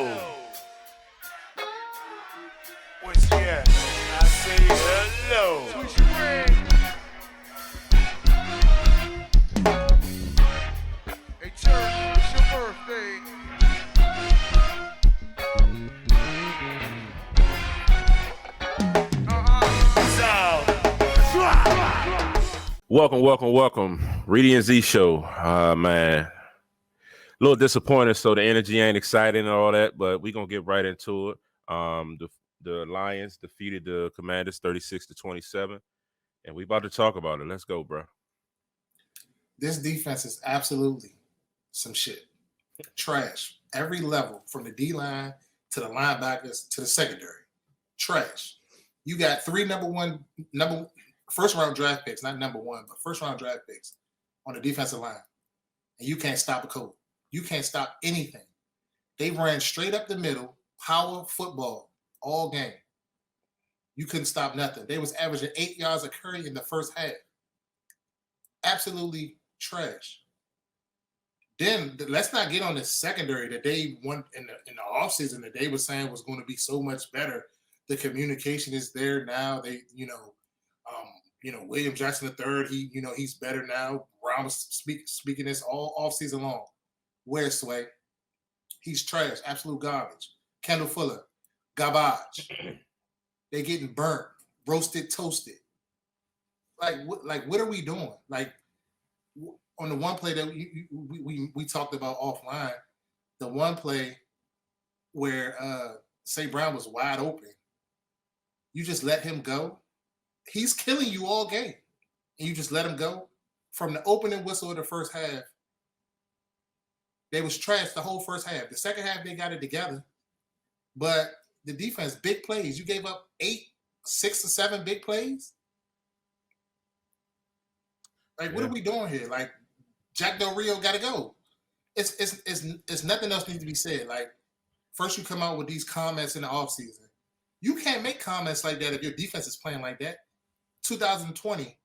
hello. What's that? I say hello. Switch your ring. Hey, Turk, it's your birthday. Welcome. Reedie Zee show. Man. A little disappointed, so the energy ain't exciting and all that, but we're gonna get right into it. The Lions defeated the Commanders 36-27, and we about to talk about it. Let's go, bro. This defense is absolutely some shit. Trash. Every level, from the D-line to the linebackers to the secondary. Trash. You got three first round draft picks, not number one, but first round draft picks on the defensive line. And you can't stop a cold. You can't stop anything. They ran straight up the middle, power football all game. You couldn't stop nothing. They was averaging 8 yards a carry in the first half. Absolutely trash. Then let's not get on the secondary that they won in the offseason that they were saying was going to be so much better. The communication is there now. They, William Jackson III, he's better now. Brown was speaking this all offseason long. Where's Sway? He's trash, absolute garbage. Kendall Fuller, garbage. They getting burnt, roasted, toasted. What are we doing? Like, on the one play that we talked about offline, the one play where St. Brown was wide open, you just let him go. He's killing you all game, and you just let him go. From the opening whistle of the first half, they was trash the whole first half. The second half, they got it together. But the defense, big plays. You gave up 6 or 7 big plays. What are we doing here? Like, Jack Del Rio got to go. It's nothing else needs to be said. Like, first you come out with these comments in the offseason. You can't make comments like that if your defense is playing like that. 2020,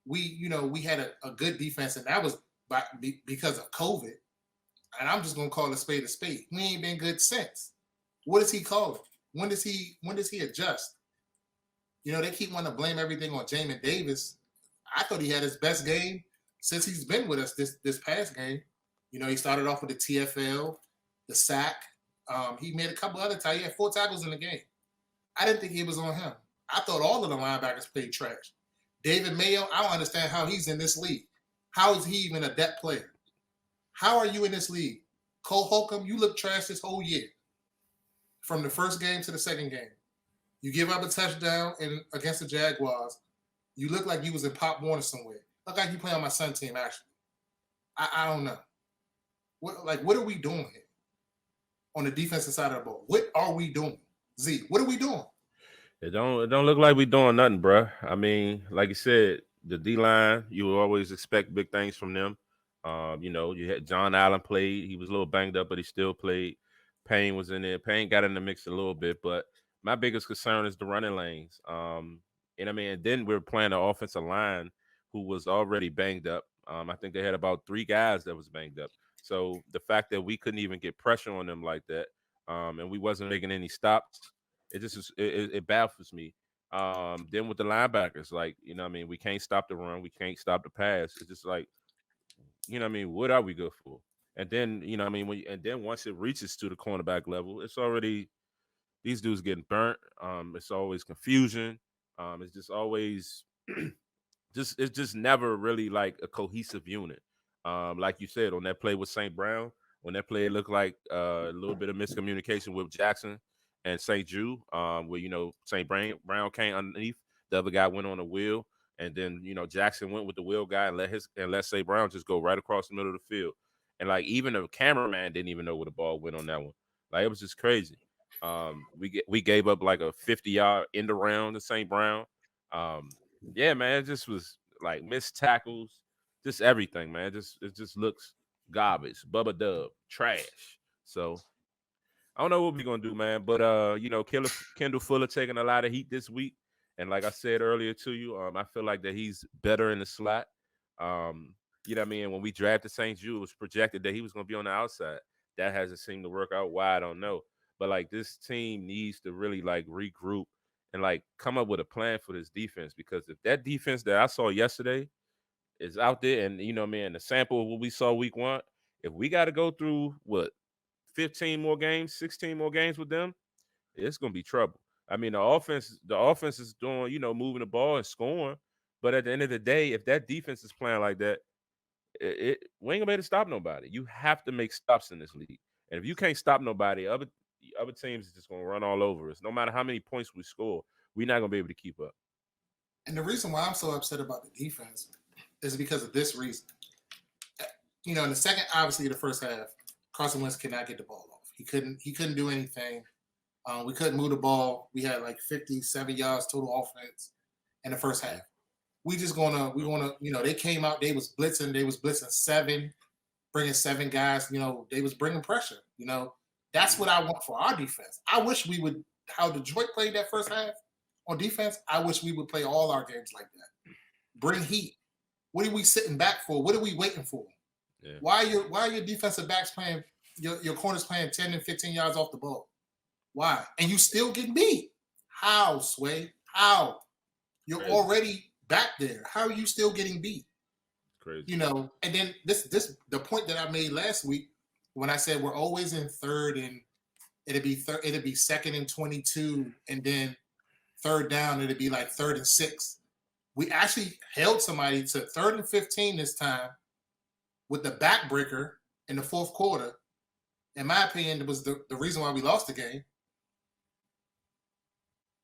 we had a good defense, and that was because of COVID. And I'm just gonna call a spade a spade. We ain't been good since. What does he call it? When does he adjust? They keep wanting to blame everything on Jamin Davis. I thought he had his best game since he's been with us this past game. He started off with the TFL, the sack. He made a couple other tackles. He had 4 tackles in the game. I didn't think it was on him. I thought all of the linebackers played trash. David Mayo, I don't understand how he's in this league. How is he even a depth player? How are you in this league? Cole Holcomb, you look trash this whole year. From the first game to the second game. You give up a touchdown against the Jaguars. You look like you was in Pop Warner somewhere. Look like you play on my son's team, actually. I don't know. What are we doing here on the defensive side of the ball? What are we doing? Z, what are we doing? It don't look like we doing nothing, bro. I mean, like you said, the D-line, you will always expect big things from them. You had John Allen played. He was a little banged up, but he still played. Payne was in there. Payne got in the mix a little bit, but my biggest concern is the running lanes. And then we're playing an offensive line who was already banged up. I think they had about 3 guys that was banged up. So the fact that we couldn't even get pressure on them like that, and we wasn't making any stops, it baffles me. Then with the linebackers, we can't stop the run, we can't stop the pass. It's just like, what are we good for? And then, once it reaches to the cornerback level, it's already these dudes getting burnt. It's always confusion. It's just always it's just never really like a cohesive unit. Like you said, on that play with St. Brown, when that play looked like a little bit of miscommunication with Jackson and St. Jude, where St. Brown came underneath, the other guy went on the wheel, and then Jackson went with the wheel guy and let St. Brown just go right across the middle of the field, and like even the cameraman didn't even know where the ball went on that one. Like, it was just crazy. We gave up like a 50-yard end around to St. Brown. Yeah, man, it just was like missed tackles, just everything, man. It just looks garbage, Bubba Dub, trash. So I don't know what we're gonna do, man. But Kendall Fuller taking a lot of heat this week, and like I said earlier to you, I feel like that he's better in the slot. When we drafted St. Jude, it was projected that he was gonna be on the outside. that hasn't seemed to work out. Why, I don't know. But like this team needs to really like regroup and like come up with a plan for this defense, because if that defense that I saw yesterday is out there, and man, the sample of what we saw week 1, if we got to go through what 15 more games, 16 more games with them, it's gonna be trouble. I mean, the offense is doing, moving the ball and scoring, but at the end of the day, if that defense is playing like that, we ain't gonna be able to stop nobody. You have to make stops in this league, and if you can't stop nobody, other teams is just gonna run all over us. No matter how many points we score, we're not gonna be able to keep up. And the reason why I'm so upset about the defense is because of this reason. In the second, obviously, the first half, Carson Wentz could not get the ball off. He couldn't do anything. We couldn't move the ball. We had like 57 yards total offense in the first half. We gonna, they came out, they was blitzing 7, bringing 7 guys, they was bringing pressure. That's what I want for our defense. I wish we would, how Detroit played that first half on defense, I wish we would play all our games like that. Bring heat. What are we sitting back for? What are we waiting for? Yeah. Why are your defensive backs playing, your corners playing 10 and 15 yards off the ball? Why? And you still getting beat. How, Sway? How? You're crazy. Already back there. How are you still getting beat? Crazy. And then this the point that I made last week when I said we're always in third and it'd be 2nd and 22, and then third down, it'd be like 3rd and 6. We actually held somebody to 3rd and 15 this time with the backbreaker in the 4th quarter. In my opinion, it was the reason why we lost the game.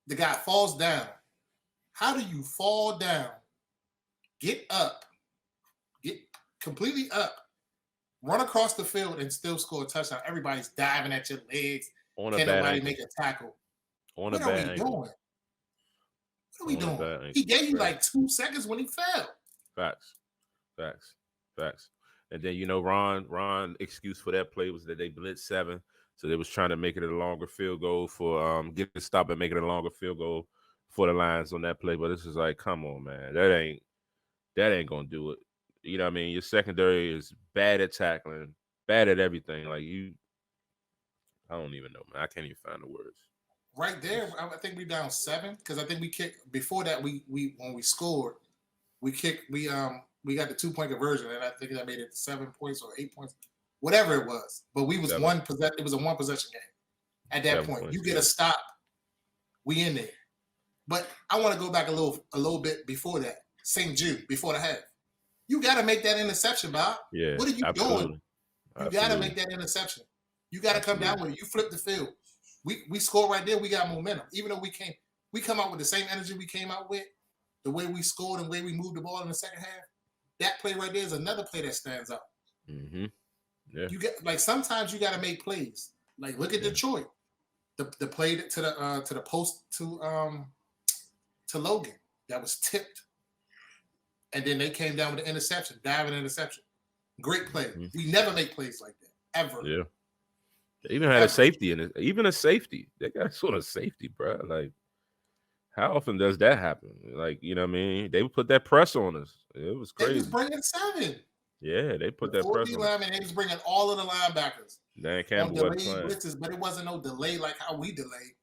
The guy falls down. How do you fall down, get up, get completely up, run across the field, and still score a touchdown? Everybody's diving at your legs. Can't nobody make a tackle. What are we doing? What are we doing? He gave you like 2 seconds when he fell. Facts. And then, Ron excuse for that play was that they blitzed 7. So they was trying to make it a longer field goal for get a stop and make it a longer field goal for the Lions on that play. But this is like, come on, man. That ain't gonna do it. You know what I mean? Your secondary is bad at tackling, bad at everything. Like I don't even know, man. I can't even find the words. Right there, I think we down 7 because I think we kicked before that. We when we scored, we got the 2-point conversion, and I think that made it 7 points or 8 points, whatever it was. But we was 1 possession. It was a 1 possession game. At that point, you get a stop, we in there. But I want to go back a little bit before that. St. Jude, before the half. You got to make that interception, Bob. Yeah. What are you doing? You got to make that interception. You got to come down with it. You flip the field. We score right there. We got momentum. Even though we come out with the same energy we came out with, the way we scored and the way we moved the ball in the second half, that play right there is another play that stands out. Mm-hmm. Yeah. You get like sometimes you got to make plays. Like look at Detroit, the play to the post to Logan that was tipped, and then they came down with an interception, diving interception. Great play. Mm-hmm. We never make plays like that ever. Yeah. They even had a safety in it. Even a safety. They got sort of safety, bro. Like, how often does that happen? Like, you know what I mean? They would put that press on us. It was crazy. They was bringing 7. Yeah, they put that press on us. They was bringing all of the linebackers. Dan Campbell wasn't playing. Blitzes, but it wasn't no delay like how we delayed.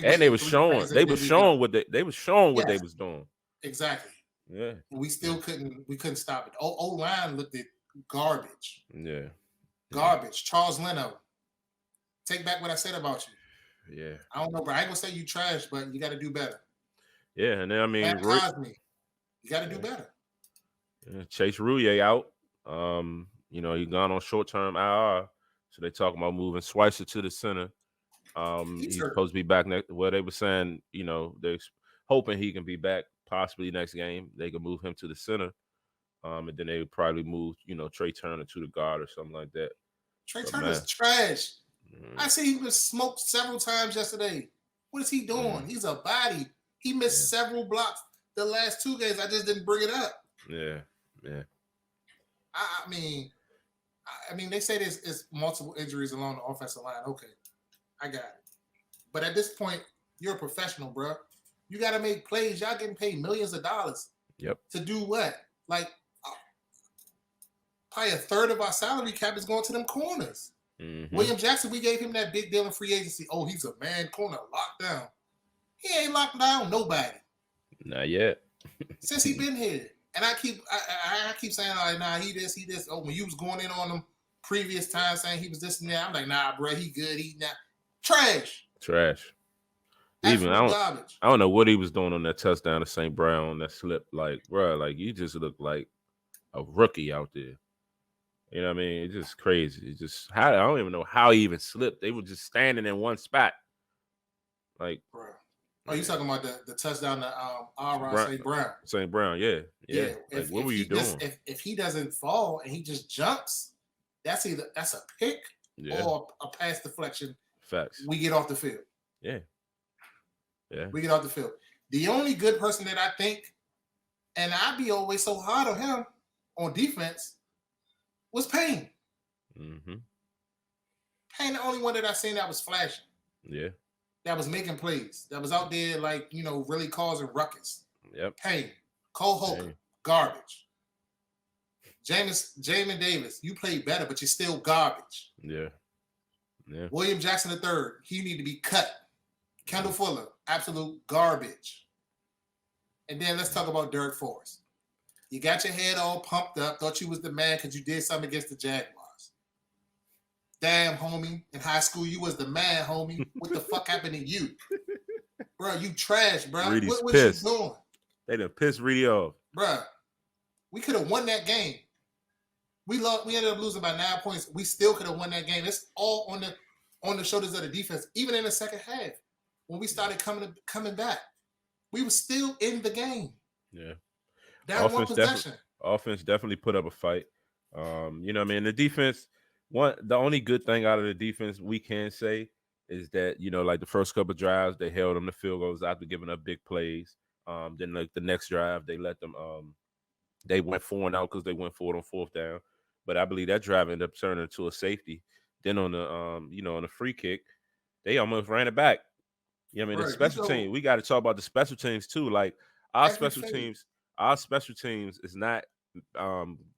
And they was showing. They was showing what they was showing what they was doing. Exactly. Yeah. And we still couldn't stop it. O-line looked at garbage. Yeah. Garbage. Charles Leno. Take back what I said about you. Yeah. I don't know, bro. I ain't gonna say you trash, but you got to do better. Yeah, and then I mean, you got to do better. Yeah, Chase Rouillet out. He gone on short-term IR, so they talking about moving Schweitzer to the center. He's supposed to be back next. Well, they were saying, they're hoping he can be back possibly next game. They could move him to the center, and then they would probably move, Trey Turner to the guard or something like that. Trey Turner's trash. I see he was smoked several times yesterday. What is he doing? He's a body. He missed several blocks the last 2 games. I just didn't bring it up. Yeah. I mean, they say there's multiple injuries along the offensive line. Okay, I got it. But at this point, you're a professional, bro. You got to make plays. Y'all getting paid millions of dollars. Yep. To do what? Like, probably a third of our salary cap is going to them corners. Mm-hmm. William Jackson, we gave him that big deal in free agency. Oh, he's a man corner locked down. He ain't locked down nobody Not yet. since he been here. And I keep saying, like, nah, he this. Oh, when you was going in on him previous time saying he was this and that, I'm like, nah, bro, he good. He not trash. Even Absolute garbage. I don't know what he was doing on that touchdown to St. Brown on that slip. Like, bro, like you just look like a rookie out there. You know what I mean? It's just crazy. It's just I don't even know how he even slipped. They were just standing in one spot. Like, bro. Oh, you talking about the touchdown to Aaron St. Brown? St. Brown, yeah. Like, what were you doing? If he doesn't fall and he just jumps, that's a pick or a pass deflection. Facts. We get off the field. Yeah. We get off the field. The only good person that I think, and I'd be always so hard on him on defense, was Payne. Mm-hmm. Payne, the only one that I seen that was flashing. Yeah. That was making plays. That was out there, like, really causing ruckus. Yep. Payne. Cole Holcomb. Garbage. Jamin Davis, you played better, but you're still garbage. Yeah. William Jackson III, he need to be cut. Kendall Fuller, absolute garbage. And then let's talk about Derek Forrest. You got your head all pumped up, thought you was the man because you did something against the Jaguars. Damn, homie. In high school, you was the man, homie. What the fuck happened to you? Bro, you trash, bro. Reedie's what pissed. you doing? They done pissed Reedie off. Bro, we could have won that game. We ended up losing by 9 points. We still could have won that game. It's all on the shoulders of the defense, even in the second half. When we started coming back, we were still in the game. Yeah. Down one possession. Offense definitely put up a fight. You know what I mean? The defense, the only good thing out of the defense we can say is that, like the first couple of drives, they held them to field goals after giving up big plays. Then like the next drive, they let them they went 4-and-out because they went for it on fourth down. But I believe that drive ended up turning into a safety. Then on the on the free kick, they almost ran it back. You know what I mean? The special team, we got to talk about the special teams too. Like our special teams is not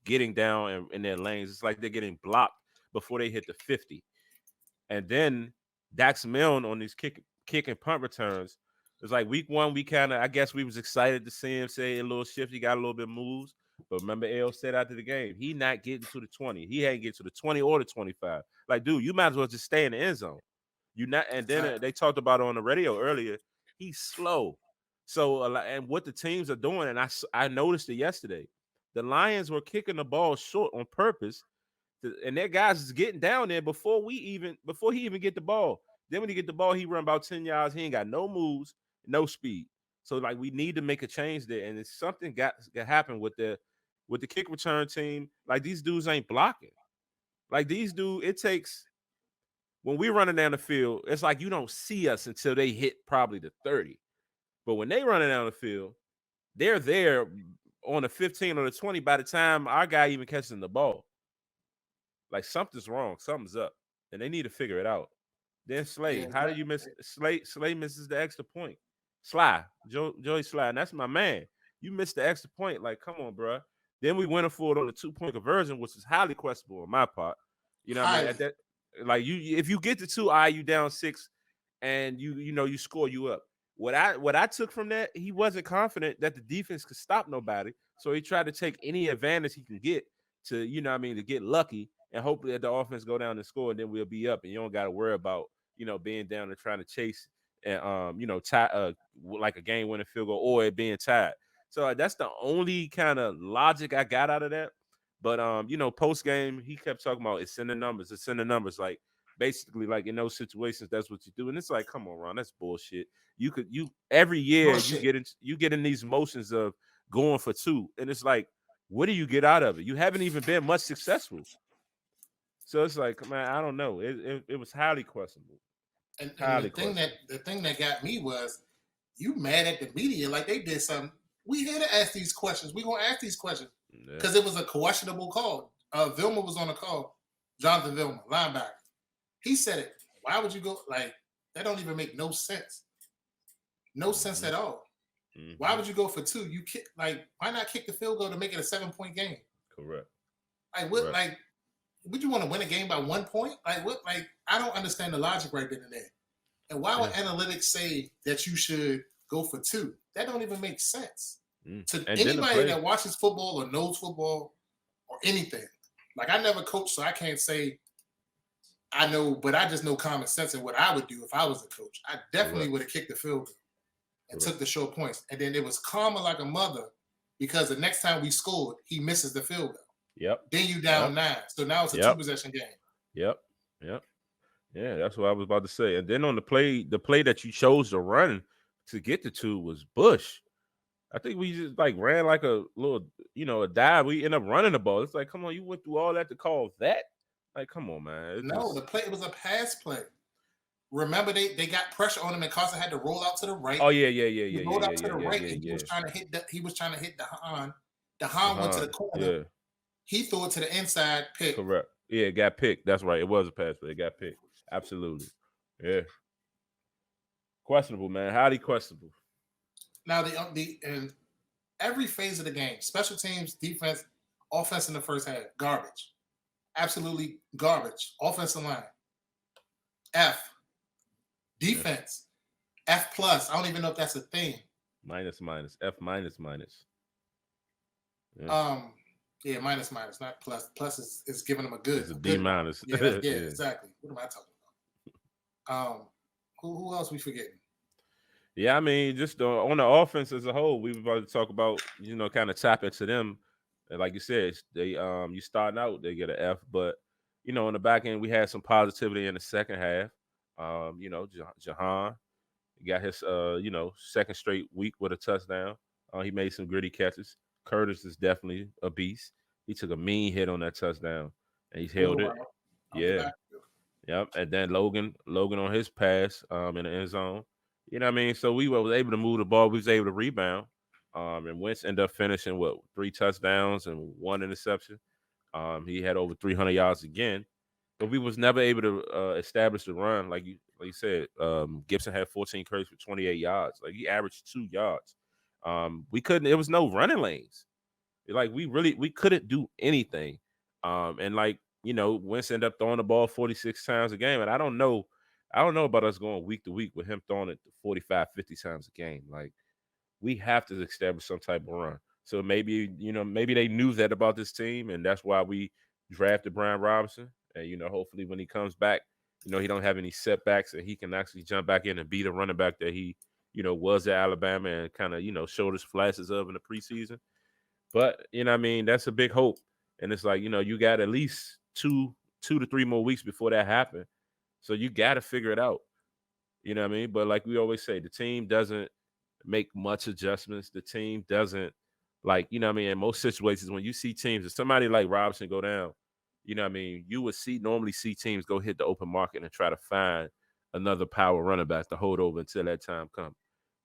getting down in their lanes. It's like they're getting blocked before they hit the 50. And then Dax Milne on these kick and punt returns. It's like week one, I guess we was excited to see him say a little shift. He got a little bit of moves. But remember, L said after the game, he not getting to the 20. He ain't getting to the 20 or the 25. Like, dude, you might as well just stay in the end zone. And then they talked about it on the radio earlier. He's slow. So, and what the teams are doing, and I noticed it yesterday. The Lions were kicking the ball short on purpose, and their guys is getting down there before he even get the ball. Then when he get the ball, he run about 10 yards. He ain't got no moves, no speed. So, like, we need to make a change there, and it's something got happen with the kick return team. Like, these dudes ain't blocking. Like, these dudes, it takes. When we're running down the field, it's like you don't see us until they hit probably the 30. But when they running down the field, they're there on the 15 or the 20 by the time our guy even catches the ball. Like, something's wrong. Something's up. And they need to figure it out. Then Slay. How do you miss Slay? Slay misses the extra point. Sly. Joey Sly. And that's my man. You missed the extra point. Like, come on, bro. Then we went for it on the 2-point conversion, which is highly questionable on my part. You know what I mean? Like, if you get to 2, you down 6, and you score, you up. What I took from that, he wasn't confident that the defense could stop nobody, so he tried to take any advantage he can get to, to get lucky, and hopefully that the offense go down and score, and then we'll be up, and you don't got to worry about being down and trying to chase and tie like a game-winning field goal or it being tied. So that's the only kind of logic I got out of that. But post game, he kept talking about it's in the numbers. It's in the numbers. Like, basically, like, in those situations, that's what you do. And it's like, come on, Ron, that's bullshit. Every year you get in these motions of going for 2, and it's like, what do you get out of it? You haven't even been much successful. So it's like, man, I don't know. It was highly questionable. And the thing that got me was, you mad at the media like they did something. We here to ask these questions. We gonna ask these questions. Because it was a questionable call. Vilma was on the call. Jonathan Vilma, linebacker. He said it. Why would you go? Like, that don't even make no sense. No sense at all. Mm-hmm. Why would you go for 2? You kick, like, why not kick the field goal to make it a 7-point game? Correct. Like, what? Correct. Like, would you want to win a game by 1 point? Like what? Like I don't understand the logic right then and there. And why would analytics say that you should go for 2? That don't even make sense to And then the anybody play, that watches football or knows football or anything. Like I never coached, so I can't say I know, but I just know common sense and what I would do if I was a coach. I definitely Correct. would have kicked the field goal and Correct. took the short points. And then it was karma like a mother because the next time we scored, he misses the field goal. Yep. Then you down 9. So now it's a Yep. 2-possession game. Yep. Yeah, that's what I was about to say. And then on the play that you chose to run to get the 2 was Bush. I think we just like ran like a little, a dive. We end up running the ball. It's like, come on, you went through all that to call that? Like, come on, man. No, the play, it was a pass play. Remember, they got pressure on him, and Carson had to roll out to the right. Oh yeah. He rolled out to the right, and he was trying to hit the Han. The Han went to the corner. Yeah. He threw it to the inside pick. Correct. Yeah, it got picked. That's right. It was a pass play. It got picked. Absolutely. Yeah. Questionable, man. Highly questionable. Now in every phase of the game, special teams, defense, offense in the first half, garbage. Absolutely garbage. Offensive line, F. Defense, F plus. I don't even know if that's a thing. Minus. F minus. Yeah, minus, not plus. Plus is giving them a good. It's a D minus. Yeah, exactly. What am I talking about? Who else we forgetting? Yeah, I mean, just on the offense as a whole, we were about to talk about, kind of tap into them. And like you said, they you starting out, they get an F, but on the back end, we had some positivity in the second half. Jahan got his second straight week with a touchdown. He made some gritty catches. Curtis is definitely a beast. He took a mean hit on that touchdown and he held it. Yeah. Yep. And then Logan on his pass in the end zone. You know what I mean? So we were able to move the ball. We was able to rebound. And Wentz ended up finishing 3 touchdowns and 1 interception. He had over 300 yards again. But we was never able to establish the run. Like you said, Gibson had 14 carries for 28 yards. Like he averaged 2 yards. We couldn't. It was no running lanes. Like we couldn't do anything. And Wentz ended up throwing the ball 46 times a game. And I don't know about us going week to week with him throwing it 45, 50 times a game. Like we have to establish some type of run. So maybe they knew that about this team, and that's why we drafted Brian Robinson. And hopefully when he comes back, he don't have any setbacks and he can actually jump back in and be the running back that he, was at Alabama and kind of showed us flashes of in the preseason. But that's a big hope. And it's like, you got at least two to 3 more weeks before that happens. So you got to figure it out. You know what I mean? But like we always say, the team doesn't make much adjustments. The team doesn't in most situations when you see teams, if somebody like Robinson go down, you would normally see teams go hit the open market and try to find another power running back to hold over until that time comes.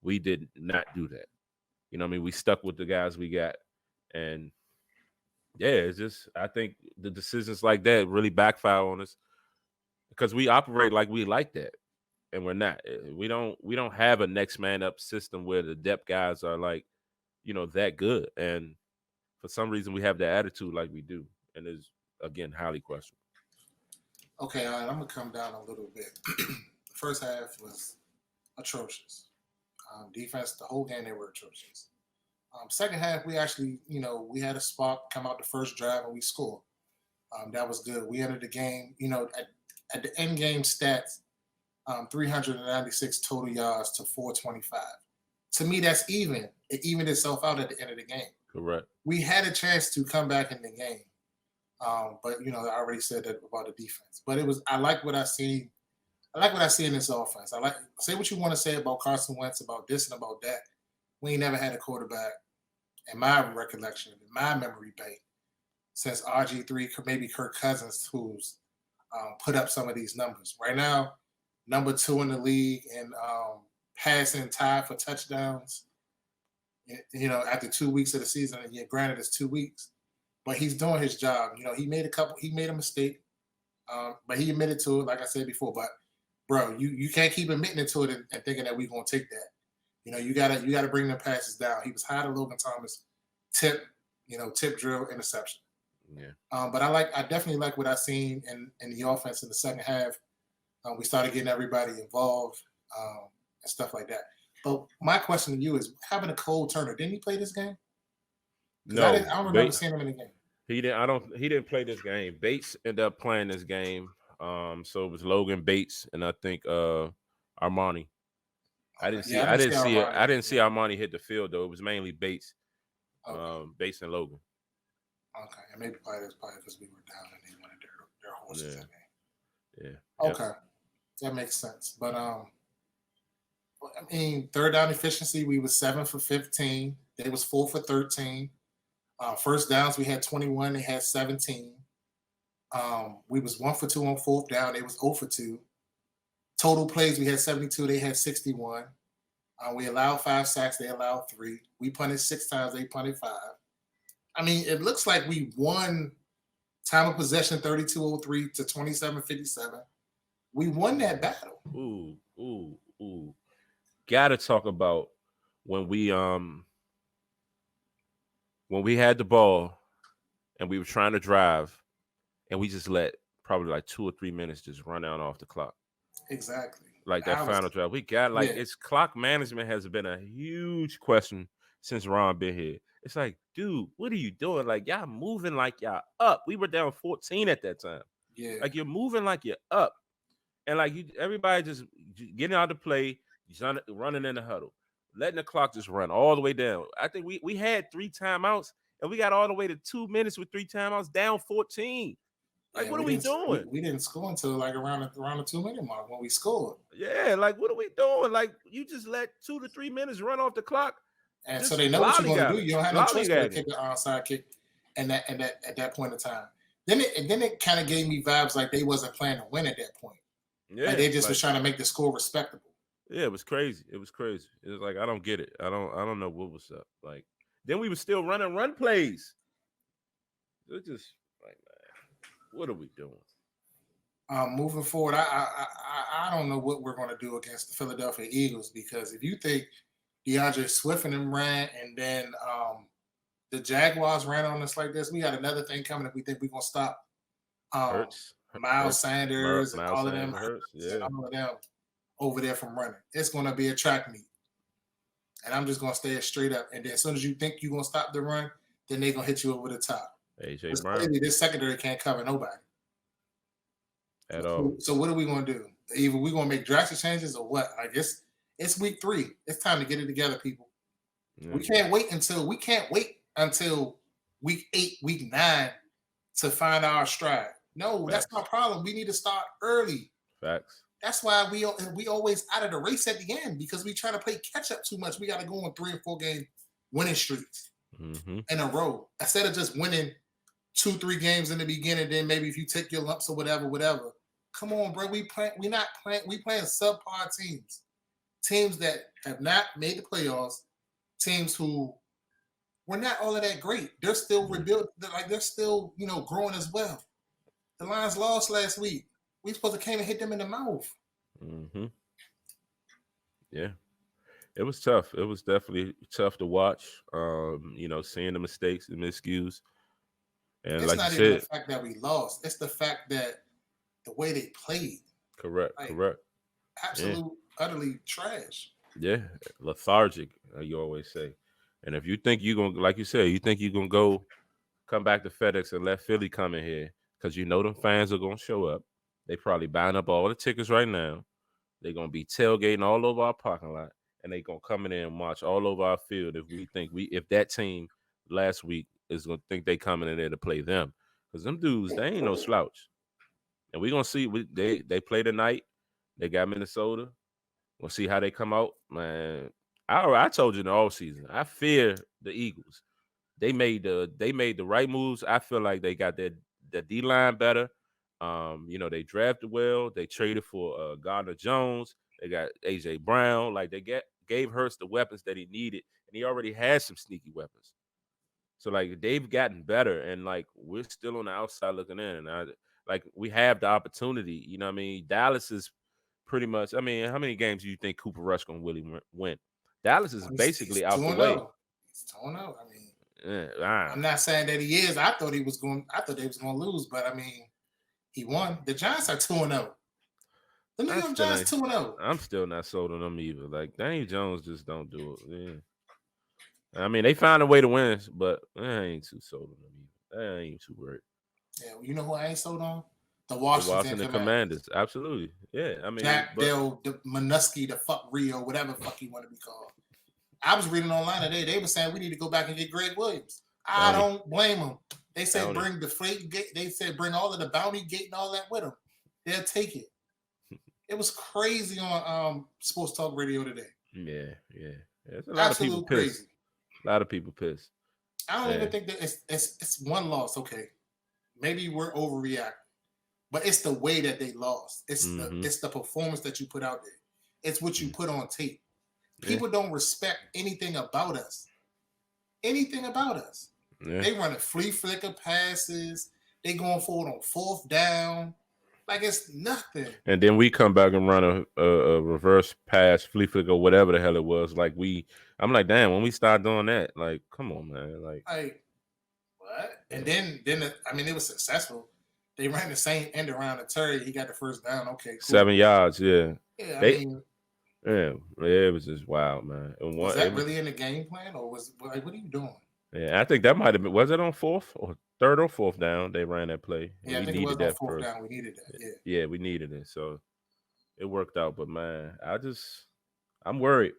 We did not do that. We stuck with the guys we got. And yeah, it's just, I think the decisions like that really backfire on us because we operate like we like that. And we're not. We don't have a next man up system where the depth guys are like, that good. And for some reason we have the attitude like we do. And it's, again, highly questionable. Okay, all right, I'm gonna come down a little bit. The first half was atrocious. Defense, the whole game they were atrocious. Second half, we actually, we had a spark come out the first drive and we scored. That was good. We entered the game, at the end game stats, 396 total yards to 425. To me, that's even. It evened itself out at the end of the game. Correct. We had a chance to come back in the game. But I already said that about the defense. But I like what I see. I like what I see in this offense. Say what you want to say about Carson Wentz, about this and about that. We ain't never had a quarterback, in my recollection, in my memory bank, since RG3, maybe Kirk Cousins, who's put up some of these numbers. Right now, number 2 in the league in passing tied for touchdowns. After 2 weeks of the season, and granted it's 2 weeks, but he's doing his job. He made a mistake, but he admitted to it, like I said before. But bro, you can't keep admitting to it and thinking that we're gonna take that. You gotta bring them passes down. He was high to Logan Thomas, tip drill, interception. Yeah. But I definitely like what I seen in the offense in the second half. We started getting everybody involved and stuff like that. But my question to you is, having a Cole Turner, didn't he play this game? Because No, I don't remember seeing him in the game. he didn't. He didn't play this game. Bates ended up playing this game. So it was Logan Bates and I think Armani. I didn't see. Yeah, I I didn't didn't see see it. Armani. I didn't see Armani hit the field though. It was mainly Bates, Okay. Bates and Logan. Okay, and maybe that's probably because we were down and they wanted their horses. Yeah. Okay, that makes sense. But I mean, third down efficiency, we was 7 for 15. They was 4 for 13. First downs, we had 21. They had 17. We was 1 for 2 on fourth down. They was 0 for 2. Total plays, we had 72. They had 61. We allowed 5 sacks. They allowed 3. We punted 6 times. They punted 5. I mean, it looks like we won time of possession 32-03 to 27-57. We won that battle. Ooh. Gotta talk about when we had the ball and we were trying to drive and we just let probably like 2 or 3 minutes just run out off the clock. Exactly. Like that final drive. We got it's clock management has been a huge question since Ron been here. It's like, dude, what are you doing? Like, y'all moving like y'all up. We were down 14 at that time. Yeah. Like you're moving like you're up. And like everybody just getting out to play, running in the huddle, letting the clock just run all the way down. I think we had 3 timeouts and we got all the way to 2 minutes with 3 timeouts, down 14. Like, what are we doing? We didn't score until like around the 2-minute mark when we scored. Yeah, like what are we doing? Like you just let 2 to 3 minutes run off the clock. And so they know what you're going to do. You don't have no choice but to kick an onside kick and that at that point in time. Then it kind of gave me vibes like they wasn't planning to win at that point. Yeah, like they just was trying to make the score respectable. Yeah, it was crazy. It was like I don't get it. I don't know what was up. Like then we were still running run plays. It was just like, man, what are we doing? Moving forward, I don't know what we're going to do against the Philadelphia Eagles, because if you think DeAndre Swift and them ran, and then the Jaguars ran on us like this, we got another thing coming if we think we're going to stop Miles Sanders and all of them, and all of them over there from running. It's going to be a track meet. And I'm just going to stay straight up. And then as soon as you think you're going to stop the run, then they're going to hit you over the top. AJ Brown. This secondary can't cover nobody. At all. So what are we going to do? Either we're going to make drastic changes or what? I guess it's week 3. It's time to get it together, people. We can't wait until week 8, week 9 to find our stride. No, that's my problem. We need to start early. Facts. That's why we always out of the race at the end, because we try to play catch up too much. We got to go on 3 or 4 game winning streaks in a row, instead of just winning 2-3 games in the beginning. Then maybe if you take your lumps or whatever. Come on, bro. We playing subpar teams that have not made the playoffs, teams who were not all of that great. They're still rebuilding. They're still growing as well. The Lions lost last week. We supposed to came and hit them in the mouth. Yeah, it was tough. It was definitely tough to watch. Seeing the mistakes and miscues. And it's like not you even said, the fact that we lost. It's the fact that the way they played. Correct. Absolute, utterly trash. Yeah, lethargic, you always say. And if you think you're going to, like you said, you think you're going to come back to FedEx and let Philly come in here, because them fans are going to show up. They probably buying up all the tickets right now. They're going to be tailgating all over our parking lot, and they're going to come in there and march all over our field if that team last week is going to think they coming in there to play them. Because them dudes, they ain't no slouch. And we're going to see. They play tonight. They got Minnesota. We'll see how they come out. Man, I told you in the offseason, I fear the Eagles. They made the right moves. I feel like they got their D-line better. They drafted well. They traded for Gardner Jones. They got AJ Brown. Like, they gave Hurts the weapons that he needed, and he already had some sneaky weapons. So like they've gotten better, and like we're still on the outside looking in. And we have the opportunity. You know what I mean? Dallas is pretty much. I mean, how many games do you think Cooper Rush gonna really win? Dallas is basically out the way. He's 2-0. I mean, I'm not saying that he is. I thought they was going to lose, but I mean, he won. The Giants are 2-0. The New York Giants 2-0. I'm still not sold on them either. Like Daniel Jones just don't do it. Yeah. I mean, they found a way to win, but I ain't too sold on them either. I ain't too worried. Yeah, you know who I ain't sold on? The Washington Commanders. Absolutely. Yeah. I mean, Jack Dale, the Minuski, the fuck Rio, whatever fuck you want to be called. I was reading online today. They were saying we need to go back and get Greg Williams. I don't blame them. They said bring the freight gate. They said bring all of the bounty gate and all that with them. They'll take it. It was crazy on Sports Talk Radio today. Yeah. There's a lot of people pissed. A lot of people pissed. I don't even think that it's one loss. Okay, maybe we're overreacting, but it's the way that they lost. It's the performance that you put out there. It's what you put on tape. People don't respect anything about us. Anything about us. Yeah. They running flea flicker passes. They going forward on 4th down. Like it's nothing. And then we come back and run a reverse pass, flea flicker, whatever the hell it was. Like I'm like, damn, when we start doing that, like, come on, man. Like what? And then it was successful. They ran the same end around to Terry. He got the 1st down. Okay, cool. 7 yards, yeah. Yeah, it was just wild, man. And was that really in the game plan, or was like, what are you doing? Yeah, I think that might have been. Was it on 4th or 3rd or 4th down? They ran that play. Yeah, I think it was on 4th down. We needed that. Yeah, we needed it, so it worked out. But man, I'm worried.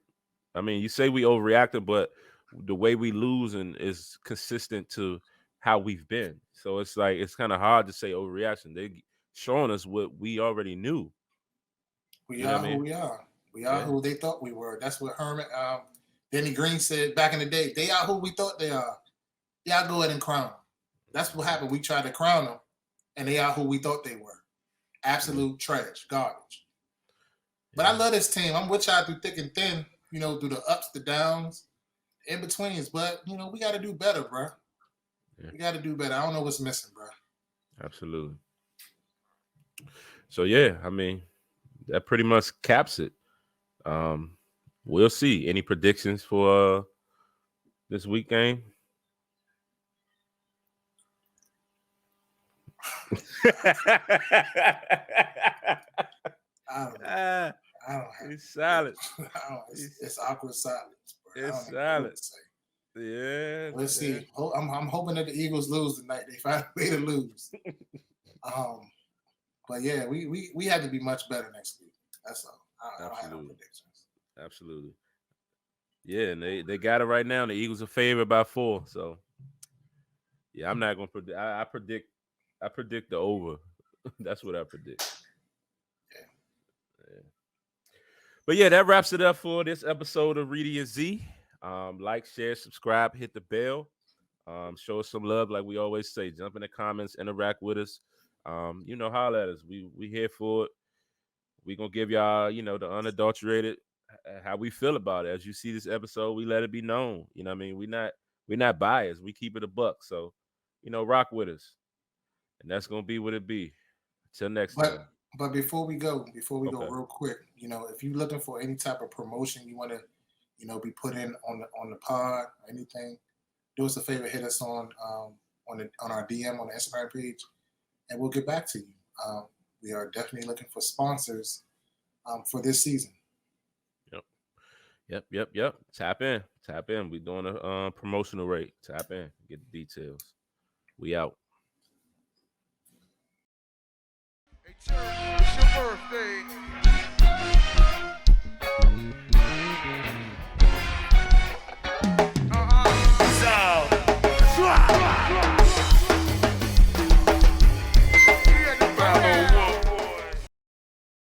I mean, you say we overreacted, but the way we losing is consistent to how we've been. So it's like it's kind of hard to say overreaction. They showing us what we already knew. We are who we are. We are who they thought we were. That's what Herman, Denny Green said back in the day. They are who we thought they are. Y'all go ahead and crown them. That's what happened. We tried to crown them, and they are who we thought they were. Absolute trash, garbage. But I love this team. I'm with y'all through thick and thin, through the ups, the downs, in betweens. But, we got to do better, bro. Yeah. We got to do better. I don't know what's missing, bro. Absolutely. So, yeah, I mean, that pretty much caps it. We'll see. Any predictions for this week game? I don't have it's silent. It's awkward silence, bro. It's silent. Yeah. Let's see. I'm hoping that the Eagles lose tonight. They find a way to lose. But yeah, we had to be much better next week. That's all. I don't have no predictions. Absolutely. Yeah, and they got it right now. The Eagles are favored by 4. So yeah, I'm not gonna predict. I predict the over. That's what I predict. Yeah. But yeah, that wraps it up for this episode of Reedie Zee. Like, share, subscribe, hit the bell. Show us some love, like we always say. Jump in the comments, interact with us. Holler at us. We here for it. We gonna give y'all, the unadulterated how we feel about it. As you see this episode, we let it be known. You know what I mean? We're not biased. We keep it a buck. So, rock with us. And that's gonna be what it be. Till next time. But before we go real quick, if you're looking for any type of promotion you want to, be put in on the pod or anything, do us a favor, hit us on our DM on the Instagram page, and we'll get back to you. We are definitely looking for sponsors for this season. Yep. Tap in. We're doing a promotional rate. Tap in. Get the details. We out. Hey, Terry, it's your birthday.